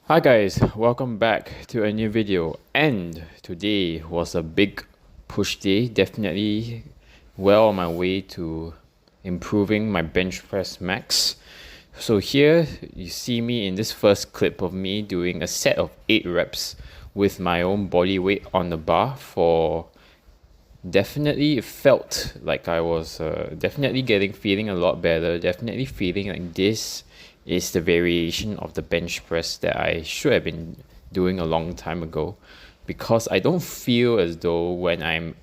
Hi guys, welcome back to a new video, and today was a big push day. Definitely well on my way to improving my bench press max. So here you see me in this first clip of me doing a set of 8 reps with my own body weight on the bar. For definitely it felt like I was definitely feeling a lot better, definitely feeling like this is the variation of the bench press that I should have been doing a long time ago, because I don't feel as though when I'm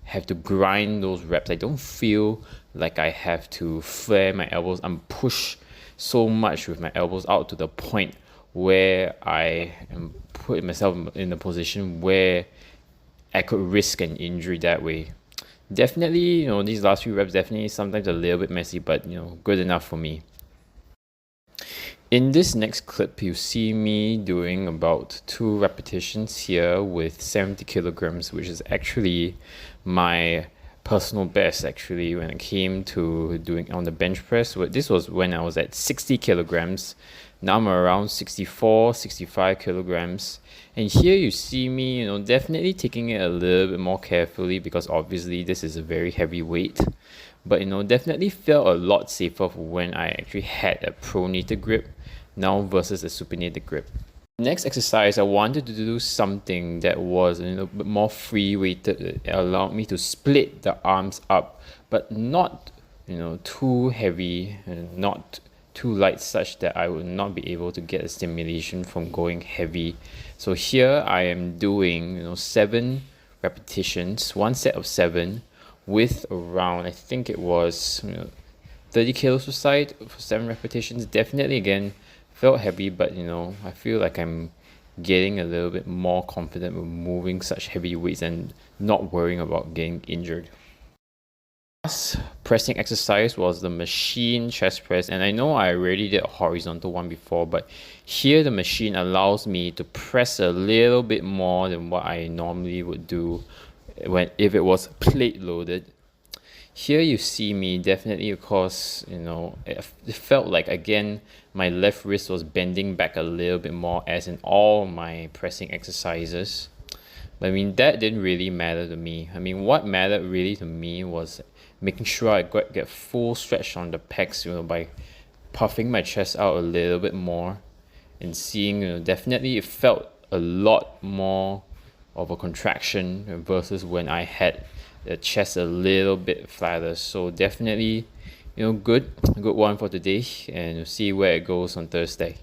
have to grind those reps, I don't feel like I have to flare my elbows and push so much with my elbows out to the point where I am putting myself in a position where I could risk an injury that way. Definitely, these last few reps definitely sometimes a little bit messy, but good enough for me. In this next clip, you see me doing about 2 repetitions here with 70 kilograms, which is actually my personal best actually when it came to doing on the bench press. This was when I was at 60 kilograms. Now I'm around 64, 65 kilograms. And here you see me, definitely taking it a little bit more carefully, because obviously this is a very heavy weight. But definitely felt a lot safer when I actually had a pronated grip now versus a supinated grip. Next exercise, I wanted to do something that was a little bit more free weighted. It allowed me to split the arms up, but not too heavy and not too light, such that I would not be able to get a stimulation from going heavy. So here I am doing 7 repetitions, one set of 7 with around, I think it was 30 kilos per side for 7 repetitions. Definitely again felt heavy, but I feel like I'm getting a little bit more confident with moving such heavy weights and not worrying about getting injured. Last pressing exercise was the machine chest press, and I know I already did a horizontal one before, but here the machine allows me to press a little bit more than what I normally would do if it was plate loaded. Here you see me definitely, of course, it felt like again my left wrist was bending back a little bit more, as in all my pressing exercises. But I mean, that didn't really matter to me. I mean, what mattered really to me was making sure I get full stretch on the pecs, by puffing my chest out a little bit more and seeing, definitely it felt a lot more of a contraction versus when I had the chest a little bit flatter. So definitely, good one for today, and we'll see where it goes on Thursday.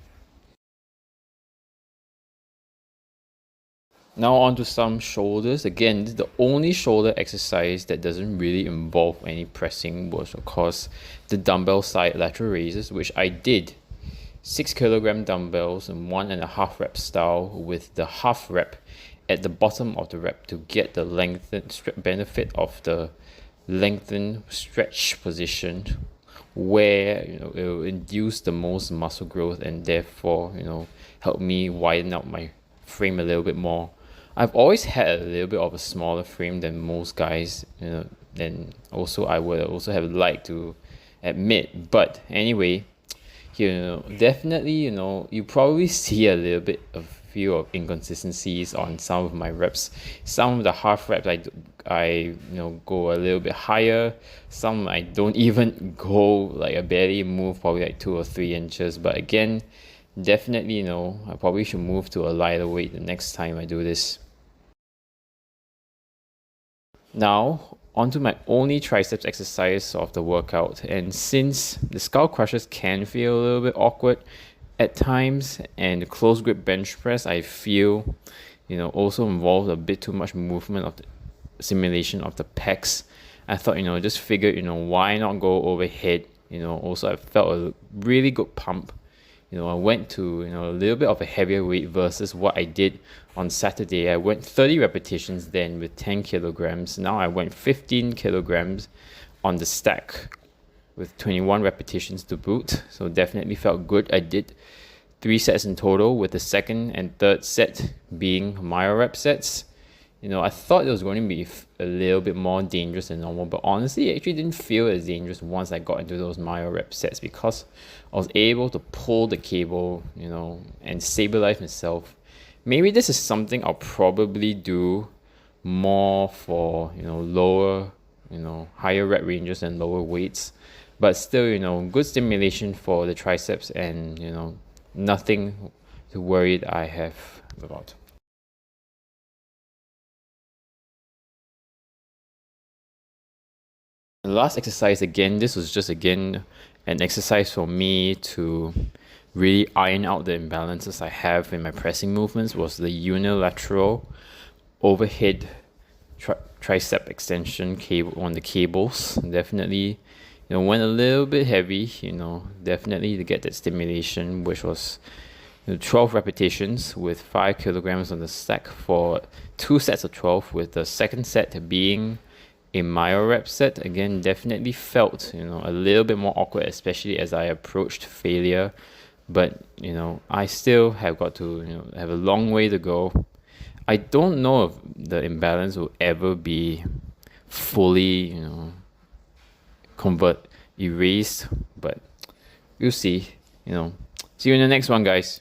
Now on to some shoulders. Again, this is the only shoulder exercise that doesn't really involve any pressing was of course the dumbbell side lateral raises, which I did 6 kilogram dumbbells in 1.5 rep style, with the half rep at the bottom of the rep to get the benefit of the lengthen stretch position, where it will induce the most muscle growth and therefore help me widen out my frame a little bit more. I've always had a little bit of a smaller frame than most guys, and also I would also have liked to admit. But anyway, definitely, you probably see a little bit of few of inconsistencies on some of my reps. Some of the half reps I go a little bit higher. Some I don't even go, like I barely move, probably like 2 or 3 inches. But again, definitely, I probably should move to a lighter weight the next time I do this. Now, onto my only triceps exercise of the workout. And since the skull crushers can feel a little bit awkward at times, and the close grip bench press I feel, also involves a bit too much movement of the simulation of the pecs, I thought, just figured, why not go overhead? Also I felt a really good pump. I went to a little bit of a heavier weight versus what I did on Saturday. I went 30 repetitions then with 10 kilograms. Now I went 15 kilograms on the stack with 21 repetitions to boot. So definitely felt good. I did 3 sets in total, with the second and third set being myo rep sets. I thought it was going to be a little bit more dangerous than normal, but honestly, it actually didn't feel as dangerous once I got into those myo rep sets because I was able to pull the cable, and stabilize myself. Maybe this is something I'll probably do more for, lower, higher rep ranges and lower weights, but still, good stimulation for the triceps and, nothing to worry that I have about. The last exercise, again, this was just again an exercise for me to really iron out the imbalances I have in my pressing movements, was the unilateral overhead tricep extension cable on the cables. Definitely, went a little bit heavy, definitely to get that stimulation, which was 12 repetitions with 5 kilograms on the stack for 2 sets of 12, with the second set being a myo rep set. Again, definitely felt, a little bit more awkward, especially as I approached failure. But, I still have got to, have a long way to go. I don't know if the imbalance will ever be fully, erased, but we'll see. See you in the next one, guys.